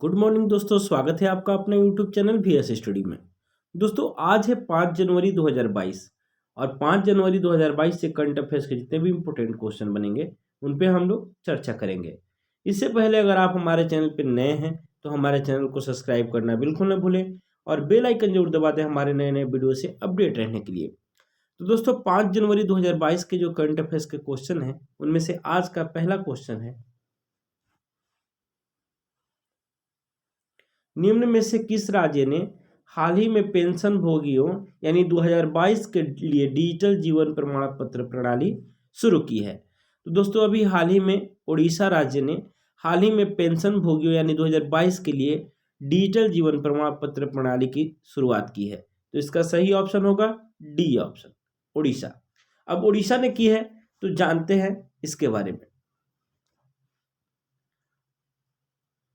Good morning दोस्तों, स्वागत है आपका अपने यूट्यूब चैनल VS स्टडी में। दोस्तों आज है 5 जनवरी 2022 और 5 जनवरी 2022 से करंट अफेयर्स के जितने भी इंपॉर्टेंट क्वेश्चन बनेंगे उन पे हम लोग चर्चा करेंगे। इससे पहले अगर आप हमारे चैनल पे नए हैं तो हमारे चैनल को सब्सक्राइब करना बिल्कुल न भूलें और बेल आइकन जरूर दबा दें हमारे नए नए वीडियो से अपडेट रहने के लिए। तो दोस्तों 5 जनवरी 2022 के जो करंट अफेयर्स के क्वेश्चन हैं उनमें से आज का पहला क्वेश्चन है, निम्न में से किस राज्य ने हाल ही में पेंशन भोगियों यानी 2022 के लिए डिजिटल जीवन प्रमाण पत्र प्रणाली शुरू की है। तो दोस्तों अभी हाल ही में उड़ीसा राज्य ने हाल ही में पेंशन भोगियों यानी 2022 के लिए डिजिटल जीवन प्रमाण पत्र प्रणाली की शुरुआत की है। तो इसका सही ऑप्शन होगा डी ऑप्शन, उड़ीसा। अब उड़ीसा ने की है तो जानते हैं इसके बारे में।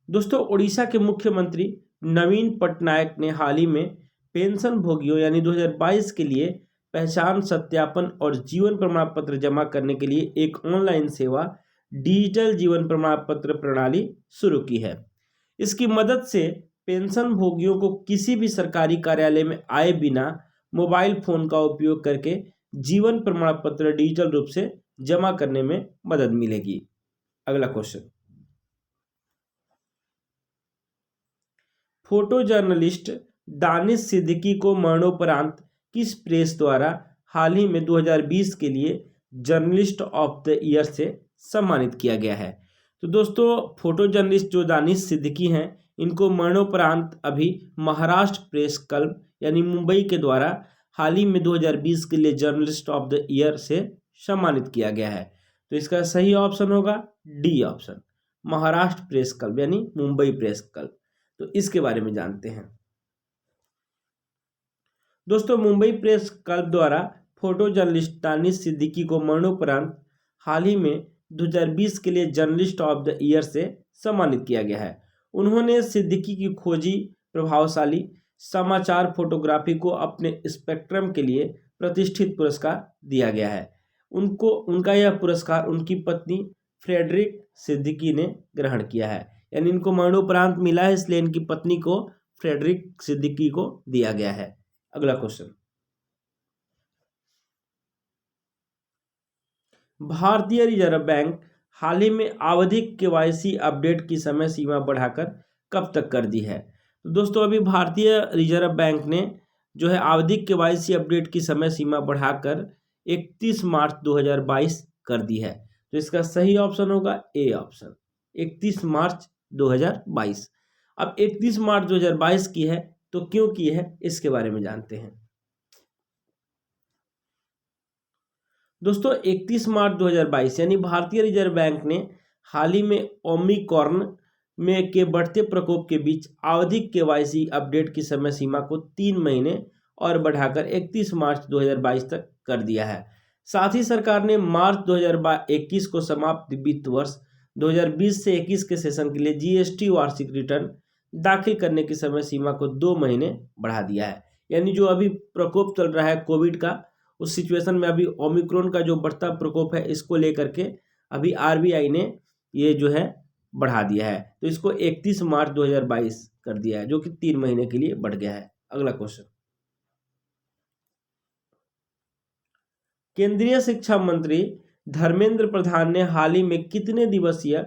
दोस्तों उड़ीसा के मुख्यमंत्री नवीन पटनायक ने हाल ही में पेंशन भोगियों यानी 2022 के लिए पहचान सत्यापन और जीवन प्रमाण पत्र जमा करने के लिए एक ऑनलाइन सेवा डिजिटल जीवन प्रमाण पत्र प्रणाली शुरू की है। इसकी मदद से पेंशन भोगियों को किसी भी सरकारी कार्यालय में आए बिना मोबाइल फोन का उपयोग करके जीवन प्रमाण पत्र डिजिटल रूप से जमा करने में मदद मिलेगी। अगला question, photo journalist Danish Siddiqui को मरणोपरांत किस प्रेस द्वारा हाल ही में 2020 के लिए जर्नलिस्ट ऑफ द ईयर से सम्मानित किया गया है? तो दोस्तों फोटो जर्नलिस्ट जो दानिश सिद्दीकी हैं इनको मरणोपरांत अभी महाराष्ट्र प्रेस क्लब यानी मुंबई के द्वारा हाल ही में 2020 के लिए जर्नलिस्ट ऑफ द ईयर से सम्मानित किया गया है। तो इसका सही ऑप्शन होगा D option, Maharashtra press club यानी मुंबई प्रेस क्लब। तो इसके बारे में जानते हैं। दोस्तों मुंबई प्रेस क्लब द्वारा फोटो जर्नलिस्ट दानिश सिद्दीकी को मरणोपरांत हाल ही में 2020 के लिए जर्नलिस्ट ऑफ द ईयर से सम्मानित किया गया है। उन्होंने सिद्दीकी की खोजी प्रभावशाली समाचार फोटोग्राफी को अपने स्पेक्ट्रम के लिए प्रतिष्ठित पुरस्कार दिया गया है। उनका यह पुरस्कार उनकी पत्नी फ्रेडरिक सिद्दीकी ने ग्रहण किया है, यानी इनको मरणोपरांत मिला है इसलिए इनकी पत्नी को फ्रेडरिक सिद्दीकी को दिया गया है। अगला क्वेश्चन, भारतीय रिजर्व बैंक हाल ही में आवधिक केवाईसी अपडेट की समय सीमा बढ़ाकर कब तक कर दी है? तो दोस्तों अभी भारतीय रिजर्व बैंक ने जो है आवधिक केवाईसी अपडेट की समय सीमा बढ़ाकर 31 मार्च 2022 कर दी है। तो इसका सही ऑप्शन होगा ए ऑप्शन, 31 मार्च 2022। अब 31 मार्च 2022 की है तो क्यों की है इसके बारे में जानते हैं। दोस्तों 31 मार्च 2022 यानी भारतीय रिजर्व बैंक ने हाल ही में ओमिक्रॉन में के बढ़ते प्रकोप के बीच आवधिक केवाईसी अपडेट की समय सीमा को 3 महीने और बढ़ाकर 31 मार्च 2022 तक कर दिया है। साथ ही सरकार ने मार्च 2021 को समाप्त वित्त वर्ष 2020 से 21 के सेशन के लिए जीएसटी वार्षिक रिटर्न दाखिल करने की समय सीमा को 2 महीने बढ़ा दिया है। यानी जो अभी प्रकोप चल रहा है कोविड का, उस सिचुएशन में अभी ओमिक्रॉन का जो बढ़ता प्रकोप है इसको लेकर के अभी आरबीआई ने ये जो है बढ़ा दिया है। तो इसको 31 मार्च 2022 कर दिया है जो कि 3 महीने के लिए बढ़ गया है। अगला क्वेश्चन, केंद्रीय शिक्षा मंत्री धर्मेंद्र प्रधान ने हाल ही में कितने दिवसीय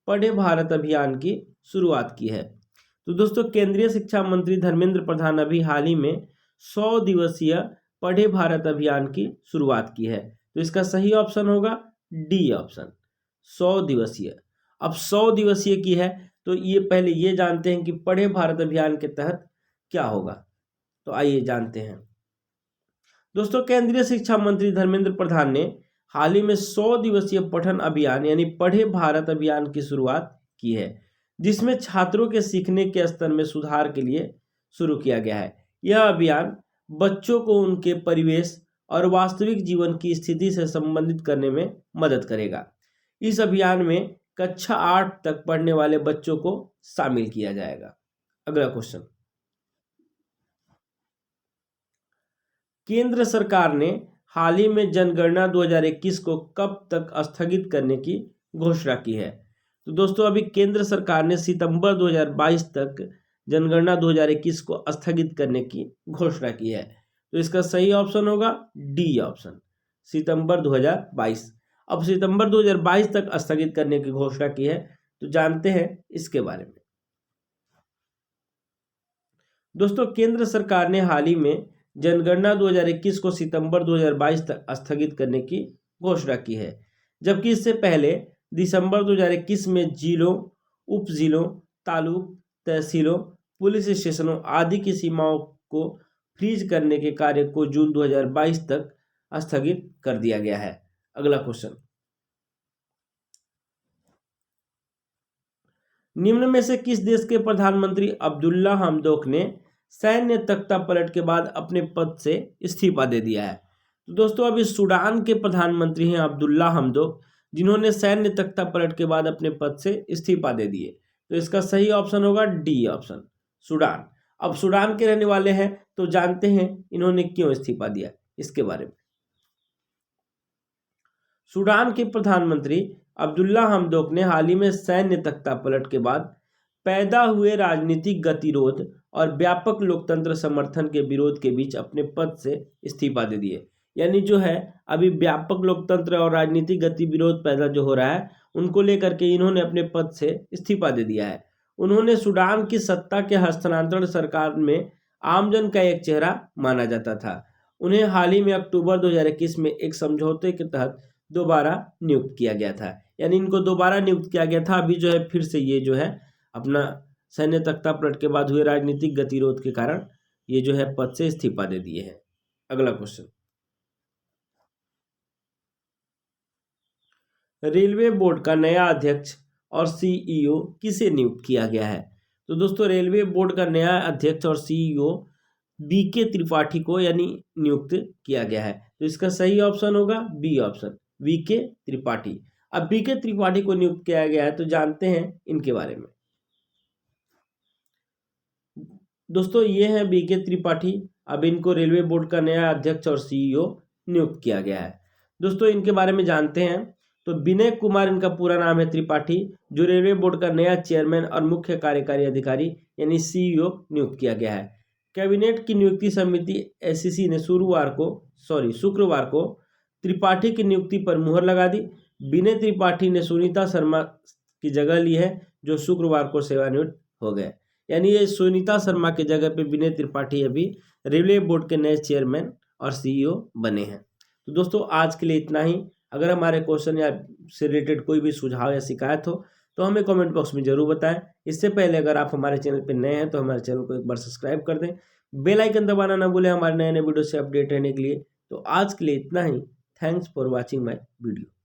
पढ़े भारत अभियान की शुरुआत की है? तो दोस्तों केंद्रीय शिक्षा मंत्री धर्मेंद्र प्रधान अभी हाल ही में 100 दिवसीय पढ़े भारत अभियान की शुरुआत की है। तो इसका सही ऑप्शन होगा डी ऑप्शन, 100 दिवसीय। अब 100 दिवसीय की है तो ये पहले ये जानते हैं कि पढ़े भारत अभियान के तहत क्या होगा। तो आइए जानते हैं। दोस्तों केंद्रीय शिक्षा मंत्री धर्मेंद्र प्रधान ने हाल ही में 100 दिवसीय पठन अभियान यानी पढ़े भारत अभियान की शुरुआत की है, जिसमें छात्रों के सीखने के स्तर में सुधार के लिए शुरू किया गया है। यह अभियान बच्चों को उनके परिवेश और वास्तविक जीवन की स्थिति से संबंधित करने में मदद करेगा। इस अभियान में कक्षा 8 तक पढ़ने वाले बच्चों को शामिल किया जाएगा। अगला क्वेश्चन, केंद्र सरकार ने हाल ही में जनगणना 2021 को कब तक स्थगित करने की घोषणा की है? तो दोस्तों अभी केंद्र सरकार ने सितंबर 2022 तक जनगणना 2021 को स्थगित करने की घोषणा की है। तो इसका सही ऑप्शन होगा डी ऑप्शन, सितंबर 2022। अब सितंबर 2022 तक स्थगित करने की घोषणा की है, तो जानते हैं इसके बारे में। दोस्तों केंद्र सरकार ने हाल ही में जनगणना 2021 को सितंबर 2022 तक स्थगित करने की घोषणा की है, जबकि इससे पहले दिसंबर 2021 में जिलों, उप जिलों, तालुक, तहसीलों, पुलिस स्टेशनों आदि की सीमाओं को फ्रीज करने के कार्य को जून 2022 तक स्थगित कर दिया गया है। अगला क्वेश्चन, निम्न में से किस देश के प्रधानमंत्री अब्दुल्ला हमदोक ने सैन्य तख्ता पलट के बाद अपने पद से इस्तीफा दे दिया है? तो दोस्तों अभी सूडान के प्रधानमंत्री हैं अब्दुल्ला हमदोक, जिन्होंने सैन्य तख्ता पलट के बाद अपने पद से इस्तीफा दे दिए। तो इसका सही ऑप्शन होगा डी ऑप्शन, सूडान। अब सूडान के रहने वाले हैं, तो जानते हैं इन्होंने क्यों इस्तीफा दिया इसके बारे में। सूडान के प्रधानमंत्री अब्दुल्ला हमदोक ने हाल ही में सैन्य तख्ता पलट के बाद पैदा हुए राजनीतिक गतिरोध और व्यापक लोकतंत्र समर्थन के विरोध के बीच अपने पद से इस्तीफा दे दिए। यानी जो है अभी व्यापक लोकतंत्र और राजनीतिक विरोध पैदा जो हो रहा है, उनको लेकर के इन्होंने अपने पद से इस्तीफा दे दिया है। उन्होंने सूडान की सत्ता के हस्तांतरण सरकार में आमजन का एक चेहरा माना जाता था। उन्हें हाल ही में अक्टूबर 2021 में एक समझौते के तहत दोबारा नियुक्त किया गया था। यानी इनको दोबारा नियुक्त किया गया था। अभी जो है फिर से ये जो है अपना सैन्य तख्ता पलट के बाद हुए राजनीतिक गतिरोध के कारण ये जो है पद से इस्तीफा दे दिए हैं। अगला क्वेश्चन, रेलवे बोर्ड का नया अध्यक्ष और सीईओ किसे नियुक्त किया गया है? तो दोस्तों रेलवे बोर्ड का नया अध्यक्ष और सीईओ बीके त्रिपाठी को यानी नियुक्त किया गया है। तो इसका सही ऑप्शन होगा बी ऑप्शन, बीके त्रिपाठी। अब बीके त्रिपाठी को नियुक्त किया गया है, तो जानते हैं इनके बारे में। दोस्तों ये हैं बीके त्रिपाठी। अब इनको रेलवे बोर्ड का नया अध्यक्ष और सीईओ नियुक्त किया गया है। दोस्तों इनके बारे में जानते हैं। तो विनय कुमार इनका पूरा नाम है त्रिपाठी, जो रेलवे बोर्ड का नया चेयरमैन और मुख्य कार्यकारी अधिकारी यानी सीईओ नियुक्त किया गया है। कैबिनेट की नियुक्ति समिति एसीसी ने शुक्रवार को त्रिपाठी की नियुक्ति पर मुहर लगा दी। विनय त्रिपाठी ने सुनीता शर्मा की जगह ली है, जो शुक्रवार को सेवानिवृत्त हो गए। यानी ये सुनीता शर्मा की जगह पे विनय त्रिपाठी अभी रेलवे बोर्ड के नए चेयरमैन और सीईओ बने हैं। तो दोस्तों आज के लिए इतना ही। अगर हमारे क्वेश्चन या से रिलेटेड कोई भी सुझाव या शिकायत हो तो हमें कमेंट बॉक्स में जरूर बताएं। इससे पहले अगर आप हमारे चैनल पर नए हैं तो हमारे चैनल को एक बार सब्सक्राइब कर दें, बेल आइकन दबाना ना भूलें हमारे नए नए वीडियो से अपडेट रहने के लिए। तो आज के लिए इतना ही। Thanks for watching my video.